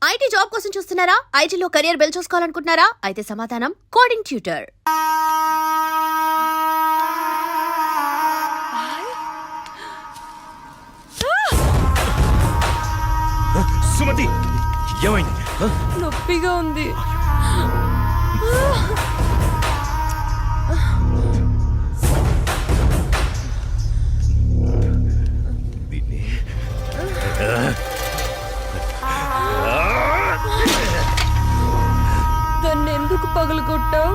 IT job కోసం చూస్తున్నారా? ఐటీలో కెరియర్ బిల్డ్ చూసుకోవాలనుకుంటున్నారా? అయితే సమాధానం కోడింగ్ ట్యూటర్. సుమతి, ఏమైంది? నొప్పిగా ఉంది. దాన్ని ఎందుకు పగలగొట్టావు?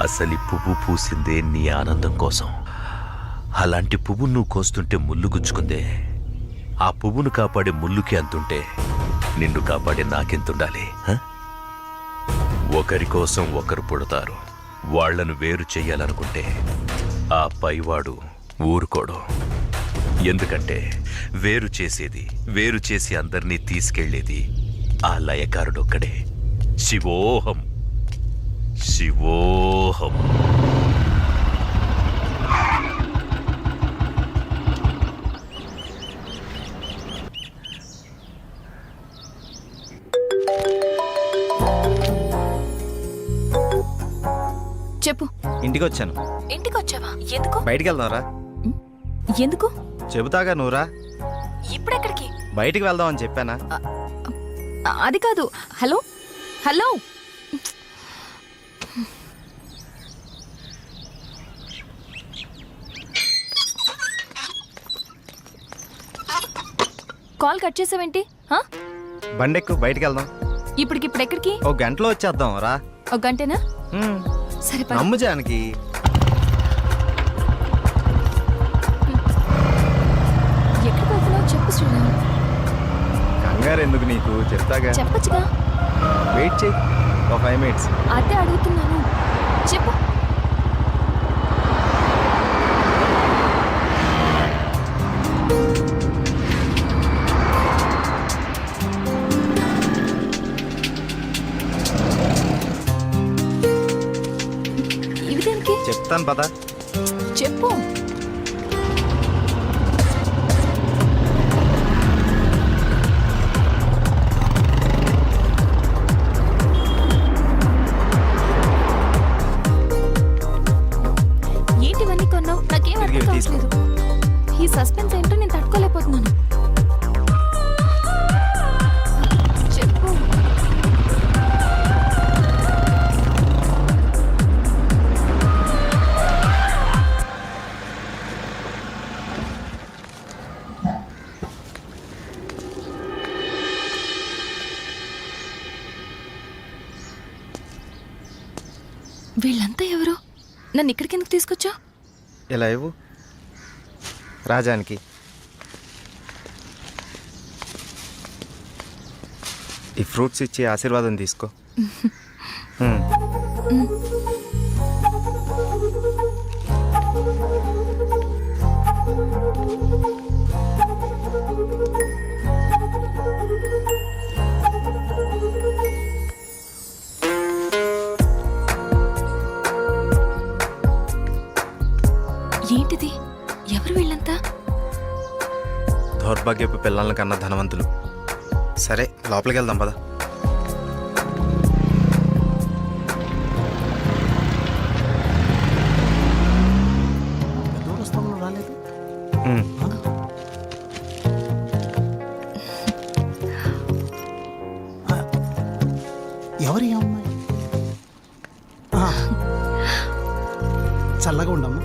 అసలు పువ్వు పూసిందే నీ ఆనందం కోసం. అలాంటి పువ్వు నువ్వు కోస్తుంటే ముళ్ళు గుచ్చుకుందే. ఆ పువ్వును కాపాడే ముళ్ళుకి అంతుంటే నిన్ను కాపాడే నాకెంతుండాలి? ఒకరి కోసం ఒకరు పుడతారు. వాళ్లను వేరు చెయ్యాలనుకుంటే ఆ పైవాడు ఊరుకోడు. ఎందుకంటే వేరు చేసి అందర్నీ తీసుకెళ్లేది ఆ లయకారుడొక్కడే. శివోహం శివోహం. చెప్పు. ఇంటికి వచ్చాను. ఇంటికి వచ్చావా? ఎందుకు? బయటికి వెళ్దాంరా. ఎందుకు? చెబుతాగా నువ్వురా. ఇప్పుడెక్కడికి? బయటికి వెళ్దాం అని చెప్పానా? అది కాదు. హలో హలో, కాల్ కట్ చేసావేంటి? బండెక్కు, బయటికి వెళ్దాం. ఇప్పటికిప్పుడు ఎక్కడికి? ఒక గంటలో వచ్చేద్దాం రా. ఒక గంటేనా? సరే పద. నమ్ము జానకి. ఎక్కడికి వెళ్తున్నావు చెప్పు శ్రీరామ్. కంగారు ఎందుకు నీకు, చెప్తాగా. చెప్పచ్చుగా. వెయిట్ చెయ్యి, ఒక 5 minutes. అదే అడుగుతున్నాను, చెప్పు. ఇవి దేనికి? చెప్తాను పద. చెప్పు. ఏంటివన్నీ కొన్నావు? నాకేం అర్థం కావట్లేదు. ఈ సస్పెన్స్ ఏంటో నేను తట్టుకోలేకపోతున్నాను. చెప్పు. వీళ్ళంతా ఎవరు? నన్ను ఇక్కడికి ఎందుకు తీసుకొచ్చా? ఇలా ఇవ్వు రాజానికి. ఈ ఫ్రూట్స్ ఇచ్చి ఆశీర్వాదం తీసుకో. ఏంటిది? ఎవరు వీళ్ళంతా? దౌర్భాగ్యపు పిల్లల కన్నా ధనవంతులు. సరే లోపలికి వెళ్దాం పద. ఎవరి అమ్మాయి? చల్లగా ఉండమ్మా.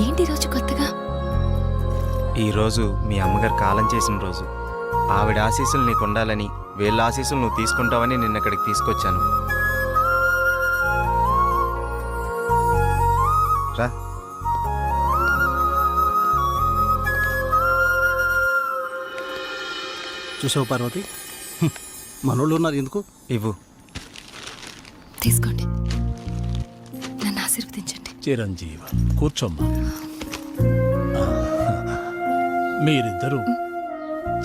ఏంటి రోజు కొత్తగా? ఈరోజు మీ అమ్మగారు కాలం చేసిన రోజు. ఆవిడ ఆశీస్సులు నీకు ఉండాలని, వీళ్ళ ఆశీస్సులు నువ్వు తీసుకుంటావని నిన్న ఇక్కడికి తీసుకొచ్చాను. రా. చూసావు పార్వతి, మనోళ్ళు ఉన్నారు ఎందుకు? ఇవ్వు. తీసుకోండి, నన్ను ఆశీర్వదించండి. చిరంజీవ, కూర్చోమ్మా. మీరిద్దరూ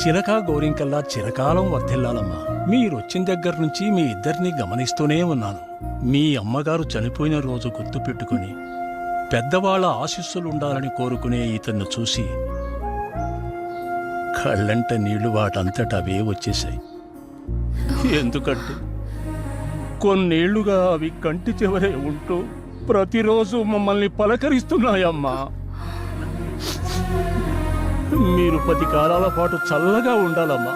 చిలకా గోరింకల్లా చిరకాలం వర్ధిల్లాలమ్మా. మీరొచ్చిన దగ్గర నుంచి మీ ఇద్దరిని గమనిస్తూనే ఉన్నాను. మీ అమ్మగారు చనిపోయిన రోజు గుర్తుపెట్టుకుని పెద్దవాళ్ల ఆశీస్సులుండాలని కోరుకునే ఇతన్ని చూసి కళ్ళంట నీళ్లు వాటంతట అవే వచ్చేశాయి. ఎందుకంటే కొన్నేళ్లుగా అవి కంటి చివరే ఉంటూ ప్రతిరోజు మమ్మల్ని పలకరిస్తున్నాయమ్మా. మీరు 10 కాలాల పాటు చల్లగా ఉండాలమ్మా.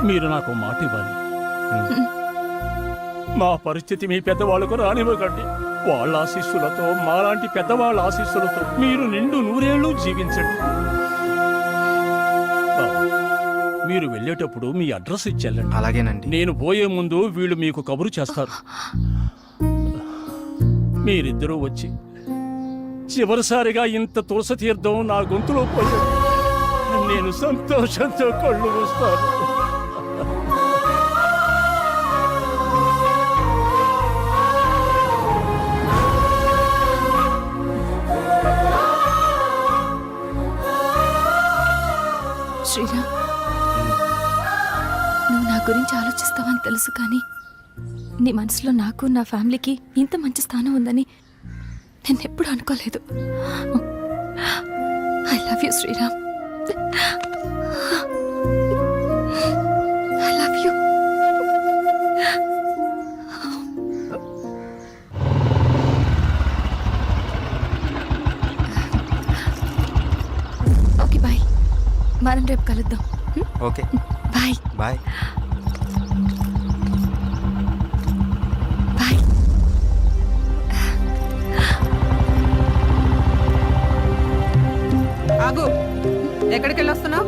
మీరు నాకు మాట ఇవ్వాలి. మా పరిస్థితి మీ పెద్దవాళ్ళకు రానివ్వకండి. వాళ్ళ ఆశీస్సులతో, మాలాంటి పెద్దవాళ్ళ ఆశీస్సులతో మీరు నిండు 100 ఏళ్ళు జీవించండి. బాబు, మీరు వెళ్ళేటప్పుడు మీ అడ్రస్ ఇచ్చెళ్ళండి. అలాగేనండి. నేను పోయే ముందు వీళ్ళు మీకు కబురు చేస్తారు. మీరిద్దరూ వచ్చి చివరిసారిగా ఇంత తులసి తీర్థం నా గొంతులో పోయాడు. నేను సంతోషంతో కళ్ళు మూస్తాను. శ్రీరామ్, నువ్వు నా గురించి ఆలోచిస్తావని తెలుసు, కానీ నీ మనసులో నాకు, నా ఫ్యామిలీకి ఇంత మంచి స్థానం ఉందని నేను ఎప్పుడు అనుకోలేదు. I love you Sriram. I love you. Okay bye, మనం రేపు కలుద్దాం. Okay bye bye. బాయ్. ఆగు, ఎక్కడికి వెళ్ళొస్తున్నావు?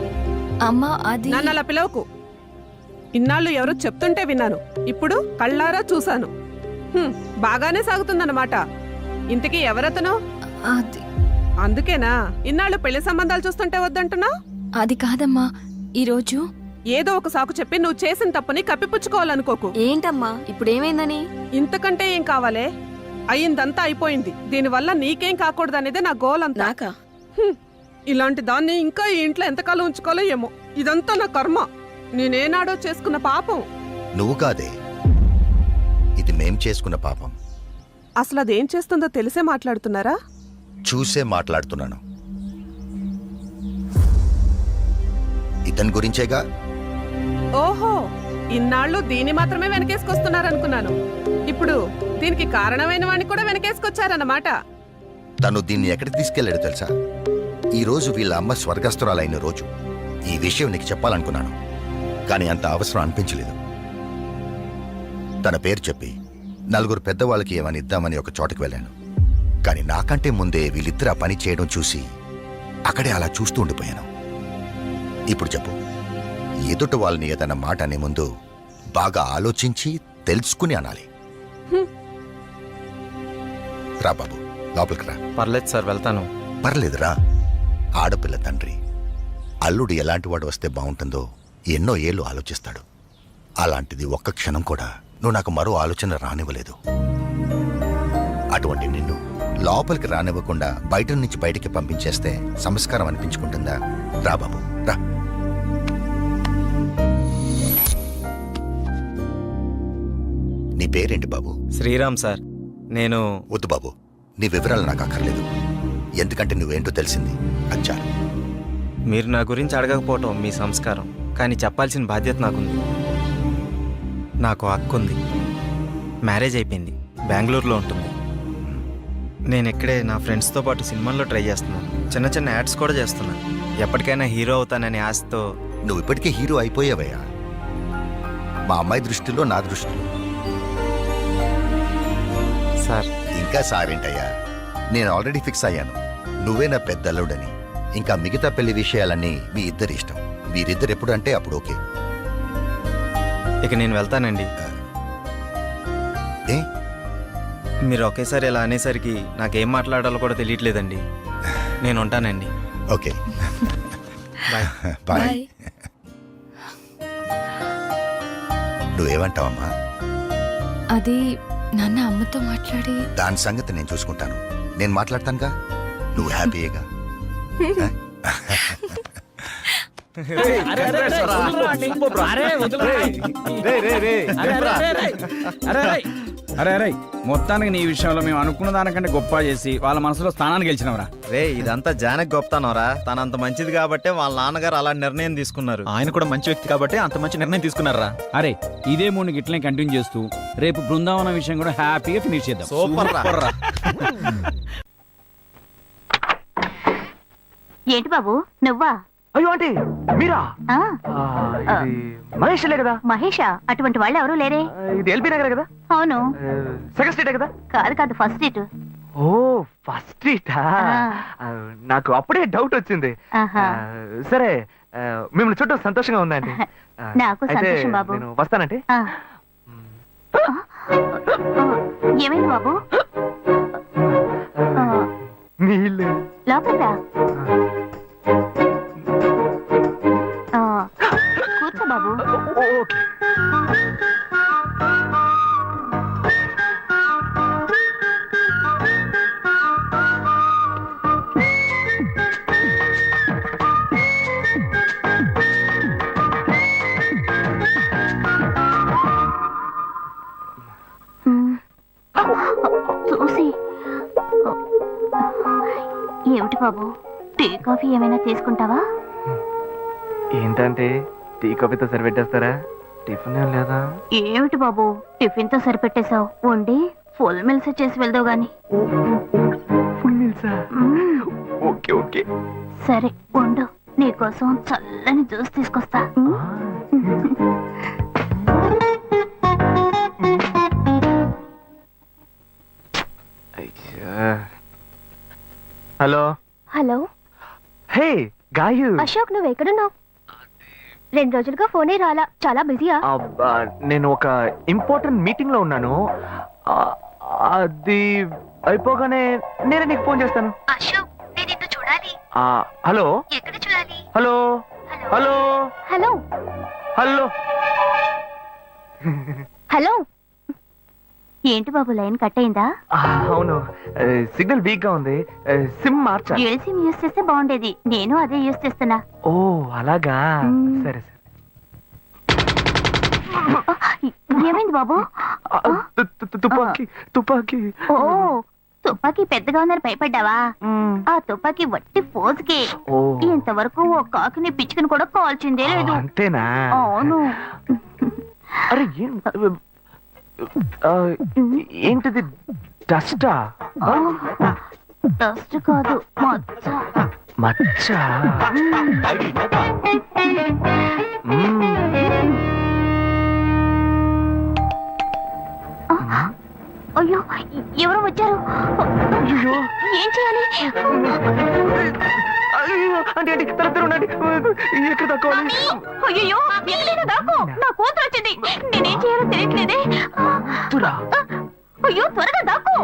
అమ్మ, అది నన్ను అలా పిలవకు. ఇన్నాళ్ళు ఎవరో చెప్తుంటే విన్నాను, ఇప్పుడు కళ్ళారా చూశాను. బాగానే సాగుతుందన్నమాట. ఇంతకీ ఎవరతను? అది అందుకేనా ఇన్నాళ్ళు పెళ్లి సంబంధాలు చూస్తుంటే వద్దంటున్నా? అది కాదమ్మా, ఈరోజు ఏదో ఒక సాకు చెప్పి నువ్వు చేసిన తప్పుని కప్పిపుచ్చుకోవాలనుకోకు. ఏంటమ్మా ఇప్పుడు ఏమైందని? ఇంతకంటే ఏం కావాలే? అయ్యిందంతా అయిపోయింది. దీనివల్ల నీకేం కాకూడదనేదే నా గోల్ అంతా. నాకా? ఇలాంటి దాన్ని ఇంకా ఈ ఇంట్లో ఎంతకాలం ఉంచుకోలో ఏమో. ఇదంతా నా కర్మ. నేనేనాడో చేసుకున్న పాపం. నువ్వు కాదే, ఇది మేం చేసుకున్న పాపం. అసలు అదేం చేస్తుందో తెలిసే మాట్లాడుతున్నారా? చూసే మాట్లాడుతున్నాను. ఇతని గురించేగా. ఓహో, ఇన్నాళ్ళు దీన్ని మాత్రమే వెనకేసుకొస్తున్నారనుకున్నాను. ఇప్పుడు దీనికి కారణమైన వాడిని కూడా వెనకేసుకొచ్చారన్నమాట. తను దీన్ని ఎక్కడికి తీసుకెళ్లాడో తెలుసా? ఈ రోజు వీళ్ళ అమ్మ స్వర్గస్థురాలైన రోజు. ఈ విషయం నీకు చెప్పాలనుకున్నాను, కానీ అంత అవసరం అనిపించలేదు. తన పేరు చెప్పి 4 పెద్దవాళ్ళకి ఏమని ఇద్దామని ఒక చోటకి వెళ్ళాను. కానీ నాకంటే ముందే వీళ్ళిద్దరు ఆ పని చేయడం చూసి అక్కడే అలా చూస్తూ ఉండిపోయాను. ఇప్పుడు చెప్పు, ఎదుట వాళ్ళని ఏదన్నా మాట అనే ముందు బాగా ఆలోచించి తెలుసుకుని అనాలి. రా బాబు, లోపలికి రా. పర్లేదు సార్, వెళ్తాను. పర్లేదురా. ఆడపిల్ల తండ్రి, అల్లుడు ఎలాంటివాడు వస్తే బాగుంటుందో ఎన్నో ఏళ్ళు ఆలోచిస్తాడు. అలాంటిది ఒక్క క్షణం కూడా నువ్వు నాకు మరో ఆలోచన రానివ్వలేదు. అటువంటి నిన్ను లోపలికి రానివ్వకుండా బయట నుంచి బయటికి పంపించేస్తే సంస్కారం అనిపించుకుంటుందా? రా బాబు, రా. నీ పేరేంటి బాబు? శ్రీరామ్ సార్. నేను వద్దు బాబు, నీ వివరాలు నాకు అక్కర్లేదు. ఎందుకంటే నువ్వేంటో తెలిసింది. అచ్చా, మీరు నా గురించి అడగకపోవటం మీ సంస్కారం, కానీ చెప్పాల్సిన బాధ్యత నాకుంది. నాకు హక్కుంది. మ్యారేజ్ అయిపోయింది, బెంగళూరులో ఉంటుంది. నేను ఇక్కడే నా ఫ్రెండ్స్తో పాటు సినిమాల్లో ట్రై చేస్తున్నాను. చిన్న చిన్న యాడ్స్ కూడా చేస్తున్నాను. ఎప్పటికైనా హీరో అవుతాననే ఆశతో. నువ్వు ఇప్పటికే హీరో అయిపోయావయ్యా. మా అమ్మాయి దృష్టిలో, నా దృష్టిలో. సార్, ఇంకా సారేంటయ్యా, నేను ఆల్రెడీ ఫిక్స్ అయ్యాను. నువ్వే నా పెద్ద అల్లుడని. ఇంకా మిగతా పెళ్లి విషయాలన్నీ మీ ఇద్దరి ఇష్టం. మీరిద్దరు ఎప్పుడు అంటే అప్పుడు ఓకే. ఇక నేను వెళ్తానండి. ఏ? మీరు ఒకేసారి ఇలా అనేసరికి నాకేం మాట్లాడాలో కూడా తెలియట్లేదండి. నేను ఉంటానండి. Okay, bye. బాయ్. నువ్వేమంటావమ్మా? అది నాన్న అమ్మతో మాట్లాడి దాని సంగతి నేను చూసుకుంటాను. నేను మాట్లాడతానుగా, నువ్వు హ్యాపీయేగా. అరే అరే మొత్తానికి నీ విషయంలో మేము అనుకున్న దానికంటే గొప్ప చేసి వాళ్ళ మనసులో స్థానాన్ని గెలిచినవరా. రే ఇదంతా జానకి గొప్పతనరా, తనంత మంచిది కాబట్టి వాళ్ళ నాన్నగారు అలాంటి నిర్ణయం తీసుకున్నారు. ఆయన కూడా మంచి వ్యక్తి కాబట్టి అంత మంచి నిర్ణయం తీసుకున్నారా. అరే ఇదే మూడు గిట్లనే కంటిన్యూ చేస్తూ రేపు బృందావనం విషయం కూడా హ్యాపీగా ఫినిష్ చేద్దాం. సూపర్ రా. ఏంటి బాబు నువ్వా? అయ్యో అంటే మీరా? మహేష్లే కదా? మహేషా? అటువంటి వాళ్ళు ఎవరూ లేరే. ఇది ఎల్బీ నగర్ కదా? అవును. సెకండ్ స్ట్రీట్ కదా? కాదు ఫస్ట్ స్ట్రీట్. ఓ ఫస్ట్ స్ట్రీటా? నాకు అప్పుడే డౌట్ వచ్చింది. సరే మిమ్మల్ని చూడటం సంతోషంగా ఉందండి. నాకు సంతోషం బాబు. నేను వస్తానంటే. ఏమైంది బాబు? నీళ్ళు లోపలికి రా. కూర్చో బాబు. ఓకే. చూసి ఏమిటి బాబు, టీ కాఫీ ఏమైనా తీసుకుంటావా? ఏంటంటే టీ కాఫీతో సరిపెట్టేస్తారా? టిఫిన్ ఏం లేదా? ఏమిటి బాబు టిఫిన్ తో సరిపెట్టేశావు? వండి ఫుల్ మిల్స్ చేసి వెళ్దావు గాని. ఫుల్ మీల్సా? Okay okay. సరే వండు, నీకోసం చల్లని జ్యూస్ తీసుకొస్తా. Hello. Hello. Hey Gayu. Ashok నువ్వు ఎక్కడున్నావు? 2 రోజులుగా ఫోనే రాలా, చాలా బిజీయా? నేను ఒక ఇంపార్టెంట్ మీటింగ్ లో ఉన్నాను. అది అయిపోగానే నేనే నీకు ఫోన్ చేస్తాను. అశోక్ నేను నిన్ను చూడాలి. హలో. ఎక్కడ చూడాలి? Hello hello hello hello. Hello. ఏంటి బాబు లైన్ కట్ అయిందా? అవును, సిగ్నల్ వీక్ గా ఉంది. సిమ్ మార్చా. డ్యూయల్ సిమ్ యూస్ చేస్తే బాగుండేది, నేను అదే యూస్ చేస్తున్నా. ఓ అలాగా. సరే సరే. ఏమైంది బాబు? తుపాకీ తుపాకీ. ఓ తుపాకీ పెద్దగా ఉందని భయపడ్డావా? ఆ తుపాకీ వట్టి ఫోజుకే. ఇంతవరకు ఓ కాకిని పిచ్చుకుని కూడా కాల్చిందే లేదు. అంతేనా? అవును. అరే ఏంటిది? డస్టా? డస్ట్ కాదు, మచ్చ. మచ్చ. అయ్యో ఎవరో వచ్చారు. ఏం చేయాలి? అంటే తరతర ఉండండి. ఎక్కడ తక్కువాలి? అయ్యో ఎక్కడైనా దాకో, నా కూతురు వచ్చింది. నేనేం చేయాలో తెలియట్లేదే. అయ్యో త్వరగా దాకో.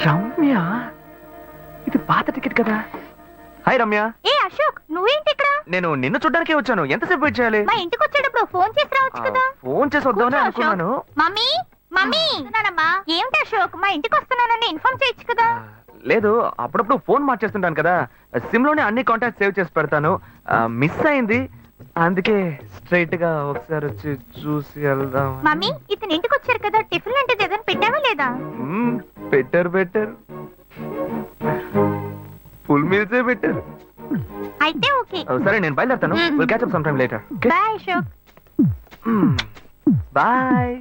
రమ్య, ఇది పాత టికెట్ కదా? హాయ్ రమ్య. ఏ అశోక్ నువ్వేంటి ఇక్కడ? నేను నిన్ను చూడ్డానికే వచ్చాను. ఎంతసేపు వెయిట్ చేయాలి? మా ఇంటికి వచ్చేటప్పుడు ఫోన్ చేసి రావచ్చు కదా. ఫోన్ చేసి వద్దామని అనుకున్నాను. మమ్మీ మమ్మీ ఏమిటి అశోక్ మా ఇంటికి వస్తున్నానని ఇన్ఫార్మ్ చేయొచ్చు కదా. లేదు, అప్పుడప్పుడు ఫోన్ మార్చేస్తుంటాను కదా, సిమ్ లోనే అన్ని కాంటాక్ట్ సేవ్ చేసి పెడతాను. మిస్ అయింది, అందుకే స్ట్రైట్ గా ఒకసారి వచ్చి చూసి వెళ్దాం. మమ్మీ ఇతను ఇంటికి వచ్చారు కదా, టిఫిన్ లాంటిది ఏదైనా పెట్టావా లేదా? బెటర్ బెటర్, ఫుల్ మీల్సే బెటర్. అయితే ఓకే. సరే నేను బయలుదేరుతాను. Will catch up some time later. Bye Ashok. Bye.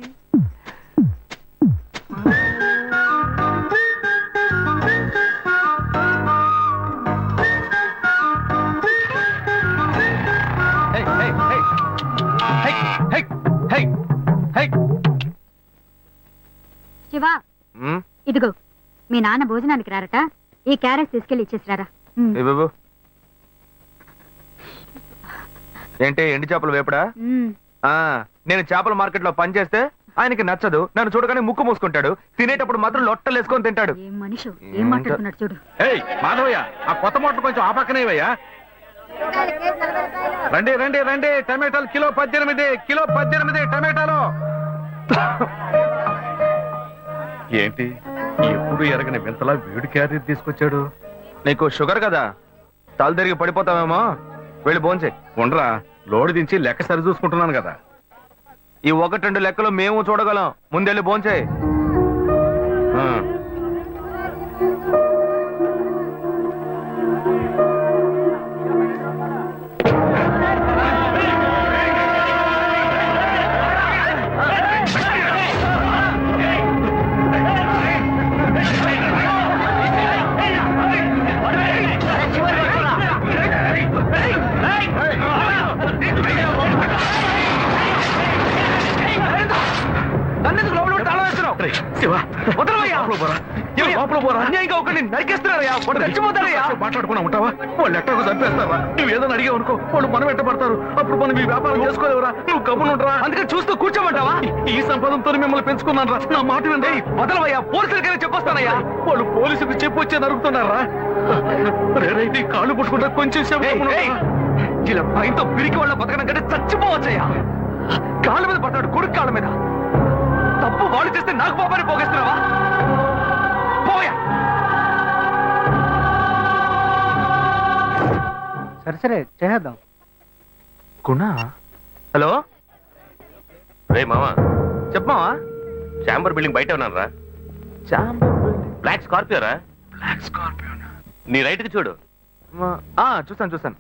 Shiva ఇదిగో మీ నాన్న భోజనానికి రారట, ఈ క్యారెట్ తీసుకెళ్లి ఇచ్చేసిరారా. ఏంటి ఎండి చేపలు వేపడా? నేను చేపల మార్కెట్ లో పనిచేస్తే ఆయనకి నచ్చదు, నన్ను చూడగానే ముక్కు మూసుకుంటాడు, తినేటప్పుడు మాత్రం లొట్టలు వేసుకొని తింటాడు. ఏం మనిషి ఏం మాట్లాడుతున్నాడు చూడు. మాధవయ్య ఆ కొత్త మోటార్ కొంచెం ఆ పక్కనేవయ్యా. రండి రండి రండి, టమాటాలు కిలో 18 టమాటాలు. ఏంటి ఎప్పుడు ఎరగని వింతలా వేడి క్యారీ తీసుకొచ్చాడు. నీకు షుగర్ కదా, తల తిరిగి పడిపోతావేమో. వెళ్ళి భోంచే. ఉండరా, లోడు దించి లెక్క సరి చూసుకుంటున్నాను కదా. ఈ 1-2 లెక్కలు మేము చూడగలం. ముందెళ్ళి భోంచే. మాట్లాడుకున్నా ఉంటావా? వాళ్ళు ఎట్టకు చంపేస్తావా? నువ్వు ఏదైనా అడిగావు అనుకో, వాళ్ళు మనం ఎట్టబడతారు. అప్పుడు మనం ఈ వ్యాపారం చేసుకోలేవురా. నువ్వు గమ్మునుంటరా. అందుకని చూస్తూ కూర్చోమంటావా? ఈ సంపదంతో మిమ్మల్ని పెంచుకున్నాను రా. నా మాట వినండి. వదలవయ్యా, పోలీసులకైనా చెప్పొస్తానయ్యా. వాళ్ళు పోలీసుకు చెప్పి వచ్చే నరుకుతున్నారా? రేరైతే కాళ్ళు పుట్టుకుంటా కొంచెం సేపు ఇలా భయంతో పిరికి వాళ్ళ బతకడం కంటే చచ్చిపోవచ్చయ్యా. కాళ్ళ మీద పడతాడు, కొడుకు కాళ్ళ మీద. తప్పు వాళ్ళు చేస్తే నాకు పాపాన్ని పోగేస్తున్నావా? పోయా. సరే చేద్దాం. గుణ, హలో, రే మామా, చెప్పమావా. చాంబర్ బిల్డింగ్ బయట ఉన్నారా? బ్లాక్ స్కార్పియో రా. Black Scorpio. నీ రైట్ కి చూడు. చూస్తాను.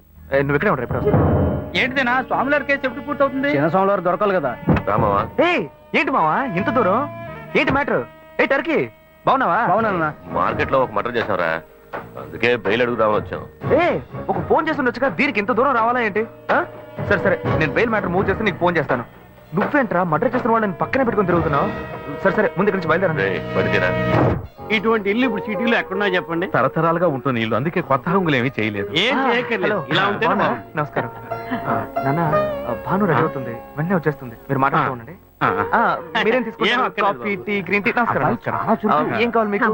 నువ్వు ఇక్కడే ఉంటా, ఎప్పుడు వస్తావు? ఏంటిదేనా స్వామివారి కేసు ఎప్పుడు పూర్తవుతుంది? చిన్న స్వామివారు దొరకాలి కదా. రామావా, ఏంటి మావా ఇంత దూరం? ఏంటి మ్యాటర్? టర్కీ బాగున్నావా? బాగున్నా. మార్కెట్ లో ఒక మర్డర్ చేసావురా, అందుకే బెయిల్ అడుగుదామని వచ్చాం. ఒక ఫోన్ చేసి ఉండొచ్చుగా, దీనికి ఇంత దూరం రావాలా ఏంటి? సరే నేను బెయిల్ మ్యాటర్ మూవ్ చేస్తే నీకు ఫోన్ చేస్తాను. నువ్వేంట్రా మర్డర్ చేస్తున్న వాళ్ళని పక్కనే పెట్టుకుని తిరుగుతున్నావు? సరే ముందు ఇక్కడి నుంచి బయలుదేరండి. పడితేరా ఇటువంటి ఇల్లు ఇప్పుడు సిటీలో ఎక్కడున్నా చెప్పండి. తరతరాలుగా ఉంటుంది ఇల్లు, అందుకే కొత్త హంగులు ఏమీ చేయలేదు. ఏం చేయక్కర్లేదు, ఇలా ఉంటే నమస్కారం. నాన్న, భాను రెడీ అవుతుంది, వెంటనే వచ్చేస్తుంది. మీరు మాట్లాడుతూ ఉండండి. మీరేం తీసుకుంటారు? Coffee, tea, green tea? నమస్కారం. ఏం కావాలి మీకు?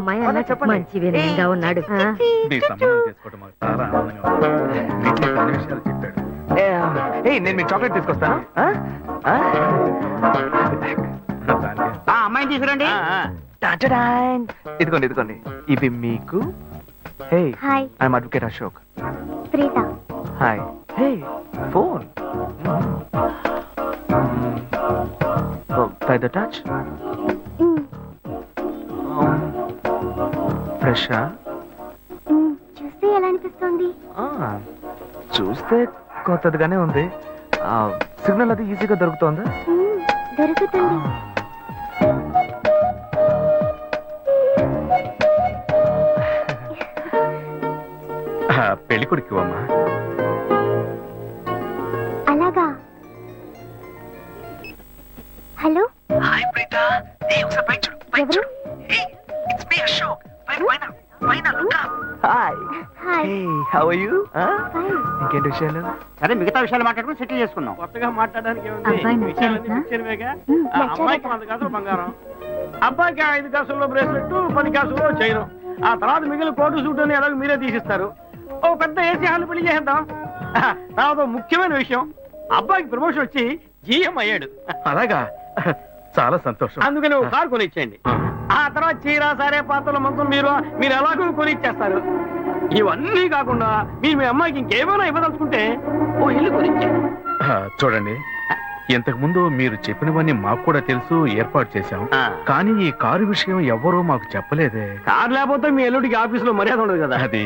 చెప్పండి. మంచి వినయంగా ఉన్నాడు. మీ సంబంధం చేసుకోవడం మాకు చాలా ఆనందంగా ఉంది. మీకు కొన్ని విషయాలు చెప్పాడు. నేను మీకు చాక్లెట్ తీసుకొస్తాను. అమ్మాయిని తీసుకురండి. ఇదిగోండి, ఇవి మీకు. Hi, I'm advocate Ashok. Preetha. Hi. Phone. By the touch? Fresh. చూస్తే ఎలా అనిపిస్తుంది? చూస్తే కొత్తదిగానే ఉంది. సిగ్నల్ అది ఈజీగా దొరుకుతోందా? దొరుకుతుంది. పెళ్లి కొడుకు అమ్మా. అలాగా. హలో. హాయ్ ప్రీత. ఒకసారి పైకి చూడు, పైకి చూడు. It's me, Ashok. పైన look up. Hi. Hi. How are you? Fine. ఇంకేంటి విషయాలు? సరే మిగతా విషయాలు మాట్లాడుకుని సెటిల్ చేసుకుందాం. కొత్తగా మాట్లాడడానికి అబ్బాయి విషయాలన్నీ నచ్చాడా? ముఖ్యమేగా. నచ్చాడట. అమ్మాయికి 100 కాసులు బంగారం, అబ్బాయికి 5 కాసుల్లో బ్రేస్లెట్, 10 కాసుల్లో చైను. ఆ తర్వాత మిగిలిన కోటు సూట్ అని ఎలాగో మీరే తీసిస్తారు. ఓ పెద్ద ఏసీ హాల్ పెళ్లి చేద్దాం. తర్వాత ముఖ్యమైన విషయం, అబ్బాయికి ప్రమోషన్ వచ్చి జీఎం అయ్యాడు. అలాగా, చాలా సంతోషం. అందుకని ఒక కారు కొనిచ్చేయండి. ఆ తర్వాత చీర, సరే, పాత్రల మొత్తం మీరు ఎలాగో కొనిచ్చేస్తారు. ఇవన్నీ కాకుండా మీరు మీ అమ్మాయికి ఇంకేమైనా ఇవ్వదలుచుకుంటే ఓ ఇల్లు కొనిచ్చేయండి. చూడండి, ఇంతకు ముందు మీరు చెప్పినవన్నీ మాకు కూడా తెలుసు, ఏర్పాటు చేశాం. కానీ ఈ కారు విషయం ఎవ్వరూ మాకు చెప్పలేదే. కారు లేకపోతే మీ ఎల్లుడికి ఆఫీసులో మర్యాద ఉండదు కదా. అది